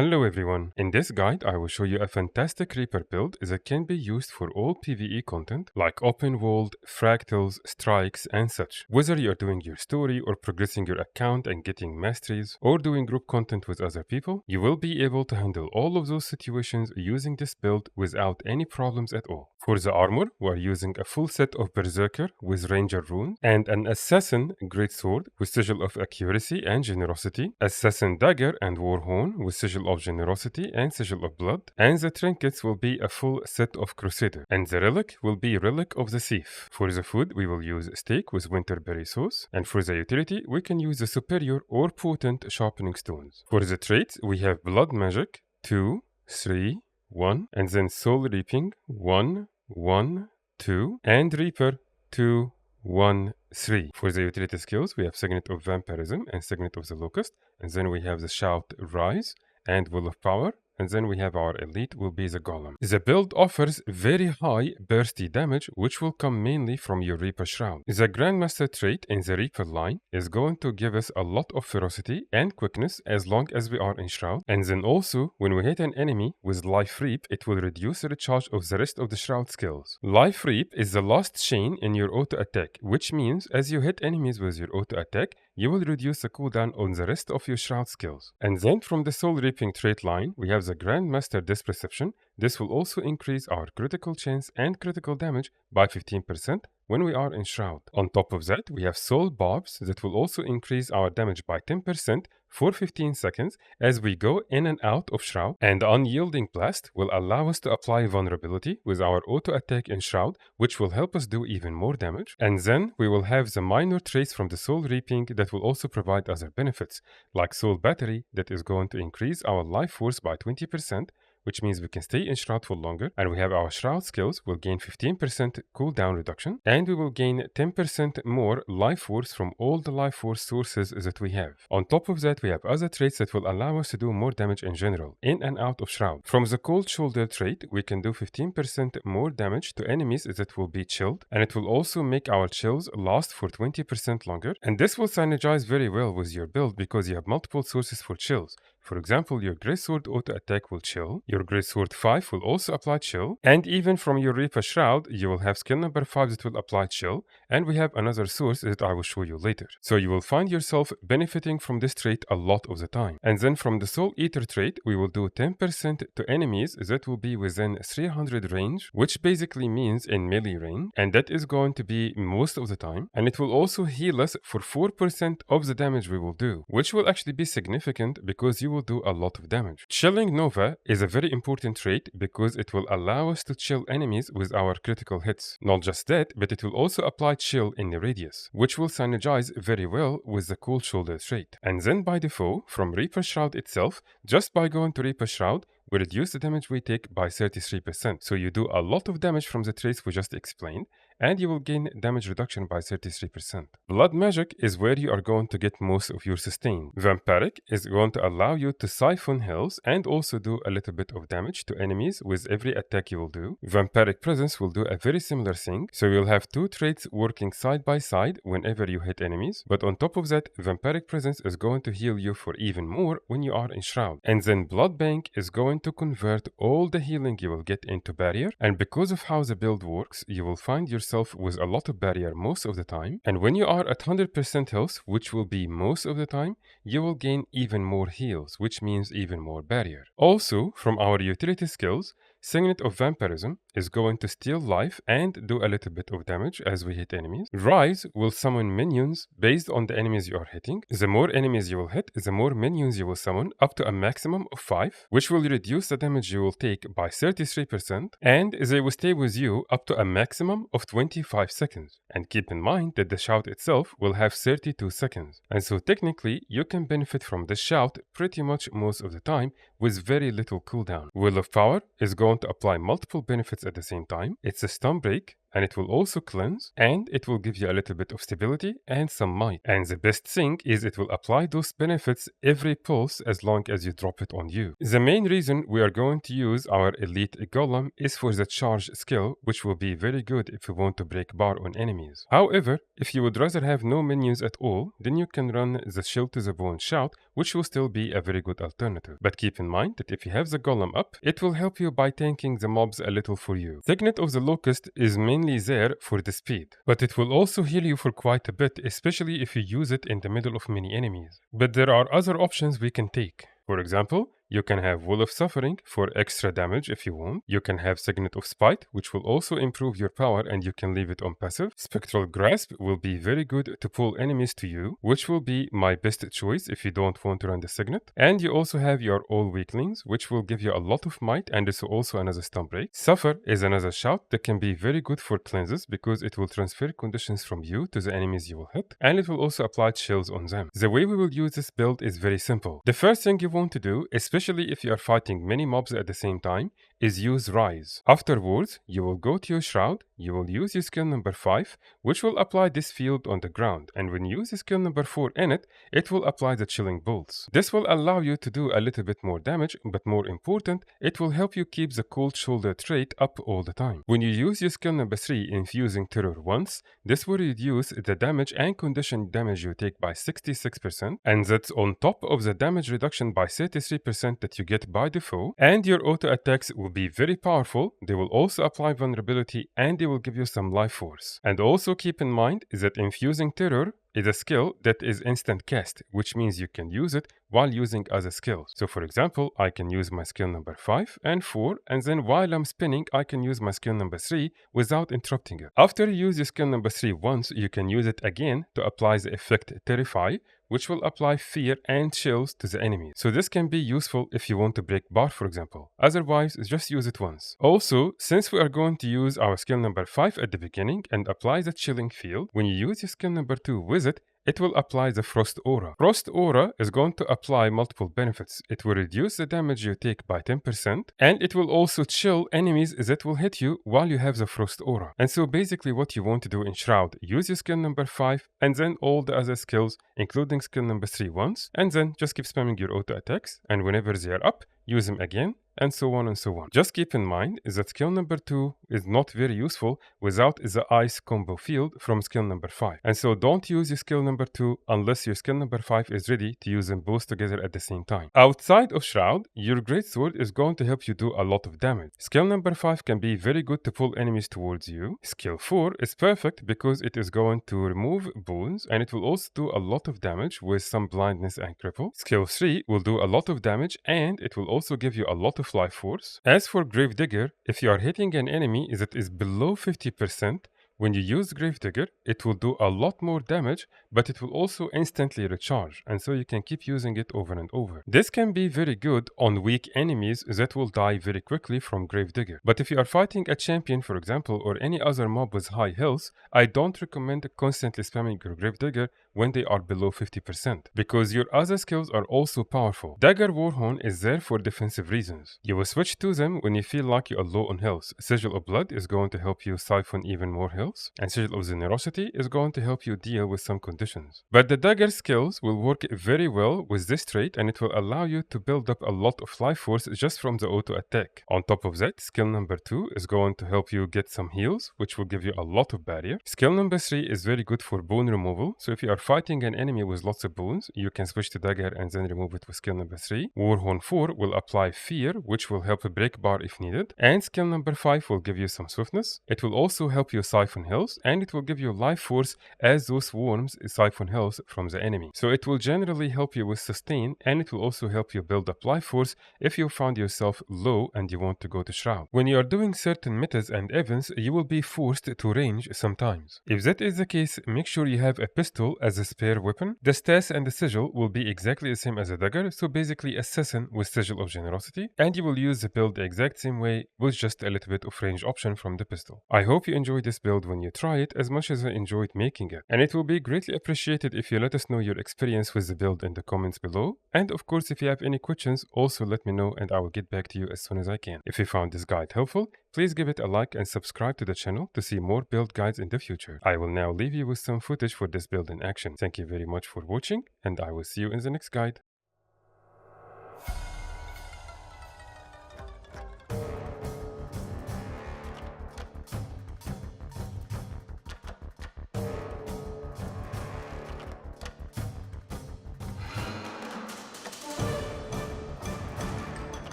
Hello everyone, in this guide I will show you a fantastic Reaper build that can be used for all PvE content like open world, fractals, strikes and such. Whether you are doing your story or progressing your account and getting masteries or doing group content with other people, you will be able to handle all of those situations using this build without any problems at all. For the armor, we are using a full set of Berserker with Ranger runes and an Assassin Greatsword with Sigil of Accuracy and Generosity, Assassin Dagger and Warhorn with Sigil of Generosity and Sigil of Blood, and the trinkets will be a full set of Crusader, and the relic will be Relic of the Thief. For the food, we will use steak with Winterberry sauce, and for the utility, we can use the Superior or Potent Sharpening Stones. For the traits, we have Blood Magic, 2, 3, 1, and then Soul Reaping, 1, 1, 2, and Reaper, 2, 1, 3. For the utility skills, we have Signet of Vampirism and Signet of the Locust, and then we have the Shout Rise and Will of Power, and then we have our elite will be the Golem. The build offers very high bursty damage, which will come mainly from your Reaper Shroud. The Grandmaster trait in the Reaper line is going to give us a lot of ferocity and quickness as long as we are in Shroud, and then also when we hit an enemy with Life Reap, it will reduce the recharge of the rest of the Shroud skills. Life Reap is the last chain in your auto attack, which means as you hit enemies with your auto attack, you will reduce the cooldown on the rest of your Shroud skills. And then from the Soul Reaping trait line, we have the Grandmaster Disperception. This will also increase our critical chance and critical damage by 15% when we are in Shroud. On top of that, we have Soul Barbs that will also increase our damage by 10% for 15 seconds as we go in and out of Shroud, and Unyielding Blast will allow us to apply vulnerability with our auto attack in Shroud, which will help us do even more damage. And then we will have the minor traits from the Soul Reaping that will also provide other benefits, like Soul Battery that is going to increase our life force by 20%, which means we can stay in Shroud for longer, and we have our Shroud skills will gain 15% cooldown reduction, and we will gain 10% more life force from all the life force sources that we have. On top of that, we have other traits that will allow us to do more damage in general, in and out of Shroud. From the Cold Shoulder trait, we can do 15% more damage to enemies that will be chilled, and it will also make our chills last for 20% longer, and this will synergize very well with your build because you have multiple sources for chills. For example, your Greatsword auto attack will chill, your Greatsword 5 will also apply chill, and even from your Reaper Shroud, you will have skill number 5 that will apply chill, and we have another source that I will show you later. So you will find yourself benefiting from this trait a lot of the time. And then from the Soul Eater trait, we will do 10% to enemies that will be within 300 range, which basically means in melee range, and that is going to be most of the time, and it will also heal us for 4% of the damage we will do, which will actually be significant because you will do a lot of damage. Chilling Nova is a very important trait because it will allow us to chill enemies with our critical hits. Not just that, but it will also apply chill in the radius, which will synergize very well with the Cold Shoulder trait. And then by default, from Reaper Shroud itself, just by going to Reaper Shroud, we reduce the damage we take by 33%. So you do a lot of damage from the traits we just explained, and you will gain damage reduction by 33%. Blood Magic is where you are going to get most of your sustain. Vampiric is going to allow you to siphon health and also do a little bit of damage to enemies with every attack you will do. Vampiric Presence will do a very similar thing, so you'll have two traits working side by side whenever you hit enemies, but on top of that, Vampiric Presence is going to heal you for even more when you are in Shroud. And then Blood Bank is going to convert all the healing you will get into barrier, and because of how the build works, you will find yourself with a lot of barrier most of the time, and when you are at 100% health, which will be most of the time, you will gain even more heals, which means even more barrier. Also, from our utility skills, Signet of Vampirism is going to steal life and do a little bit of damage as we hit enemies. Rise will summon minions based on the enemies you are hitting. The more enemies you will hit, the more minions you will summon, up to a maximum of 5, which will reduce the damage you will take by 33%, and they will stay with you up to a maximum of 25 seconds. And keep in mind that the shout itself will have 32 seconds. And so technically, you can benefit from the shout pretty much most of the time with very little cooldown. Will of Power is going to apply multiple benefits at the same time. It's a stun break, and it will also cleanse, and it will give you a little bit of stability and some might. And the best thing is it will apply those benefits every pulse as long as you drop it on you. The main reason we are going to use our elite golem is for the charge skill, which will be very good if you want to break bar on enemies. However, if you would rather have no minions at all, then you can run the Chill to the Bone Shout, which will still be a very good alternative. But keep in mind that if you have the golem up, it will help you by tanking the mobs a little for you. Signet of the Locust is mainly there for the speed, but it will also heal you for quite a bit, especially if you use it in the middle of many enemies. But there are other options we can take. For example, you can have Will of Suffering for extra damage if you want. You can have Signet of Spite, which will also improve your power and you can leave it on passive. Spectral Grasp will be very good to pull enemies to you, which will be my best choice if you don't want to run the Signet. And you also have your All Weaklings, which will give you a lot of might and is also another stun break. Suffer is another shout that can be very good for cleanses because it will transfer conditions from you to the enemies you will hit, and it will also apply chills on them. The way we will use this build is very simple. The first thing you want to do, especially if you are fighting many mobs at the same time, is use Rise. Afterwards, you will go to your Shroud, you will use your skill number 5, which will apply this field on the ground, and when you use your skill number 4 in it, it will apply the Chilling Bolts. This will allow you to do a little bit more damage, but more important, it will help you keep the Cold Shoulder trait up all the time. When you use your skill number 3 infusing Terror once, this will reduce the damage and condition damage you take by 66%, and that's on top of the damage reduction by 33% that you get by default, and your auto attacks will be very powerful. They will also apply vulnerability and they will give you some life force. And also keep in mind that infusing terror is a skill that is instant cast, which means you can use it while using other skills. So for example, I can use my skill number 5 and 4, and then while I'm spinning, I can use my skill number 3 without interrupting it. After you use your skill number 3 once, you can use it again to apply the effect Terrify, which will apply fear and chills to the enemy. So this can be useful if you want to break bar, for example. Otherwise, just use it once. Also, since we are going to use our skill number 5 at the beginning and apply the chilling field, when you use your skill number 2 with it will apply the Frost Aura. Frost Aura is going to apply multiple benefits. It will reduce the damage you take by 10%, and it will also chill enemies that will hit you while you have the Frost Aura. And so basically what you want to do in Shroud, use your skill number 5, and then all the other skills, including skill number 3 once, and then just keep spamming your auto attacks, and whenever they are up, use them again, and so on and so on. Just keep in mind that skill number 2 is not very useful without the ice combo field from skill number 5. And so don't use your skill number 2 unless your skill number 5 is ready to use them both together at the same time. Outside of Shroud, your greatsword is going to help you do a lot of damage. Skill number 5 can be very good to pull enemies towards you. Skill 4 is perfect because it is going to remove boons, and it will also do a lot of damage with some blindness and cripple. Skill 3 will do a lot of damage, and it will also give you a lot of life force. As for Gravedigger, if you are hitting an enemy that is below 50%, when you use Gravedigger, it will do a lot more damage, but it will also instantly recharge, and so you can keep using it over and over. This can be very good on weak enemies that will die very quickly from Gravedigger. But if you are fighting a champion, for example, or any other mob with high health, I don't recommend constantly spamming your Gravedigger when they are below 50%, because your other skills are also powerful. Dagger Warhorn is there for defensive reasons. You will switch to them when you feel like you are low on health. Sigil of Blood is going to help you siphon even more health, and Sigil of Generosity is going to help you deal with some conditions. But the dagger skills will work very well with this trait, and it will allow you to build up a lot of life force just from the auto attack. On top of that, skill number 2 is going to help you get some heals, which will give you a lot of barrier. Skill number 3 is very good for bone removal, so if you are fighting an enemy with lots of bones, you can switch to dagger and then remove it with skill number 3. Warhorn 4 will apply fear, which will help break bar if needed, and skill number 5 will give you some swiftness. It will also help you siphon health, and it will give you life force as those worms siphon health from the enemy. So it will generally help you with sustain, and it will also help you build up life force if you found yourself low and you want to go to Shroud. When you are doing certain metas and events, you will be forced to range sometimes. If that is the case, make sure you have a pistol as a spare weapon. The stas and the sigil will be exactly the same as a dagger, so basically assassin with sigil of generosity, and you will use the build the exact same way with just a little bit of range option from the pistol. I hope you enjoyed this build when you try it as much as I enjoyed making it, and it will be greatly appreciated if you let us know your experience with the build in the comments below, and of course if you have any questions also let me know and I will get back to you as soon as I can. If you found this guide helpful, Please give it a like and subscribe to the channel to see more build guides in the future. I will now leave you with some footage for this build in action. Thank you very much for watching, and I will see you in the next guide.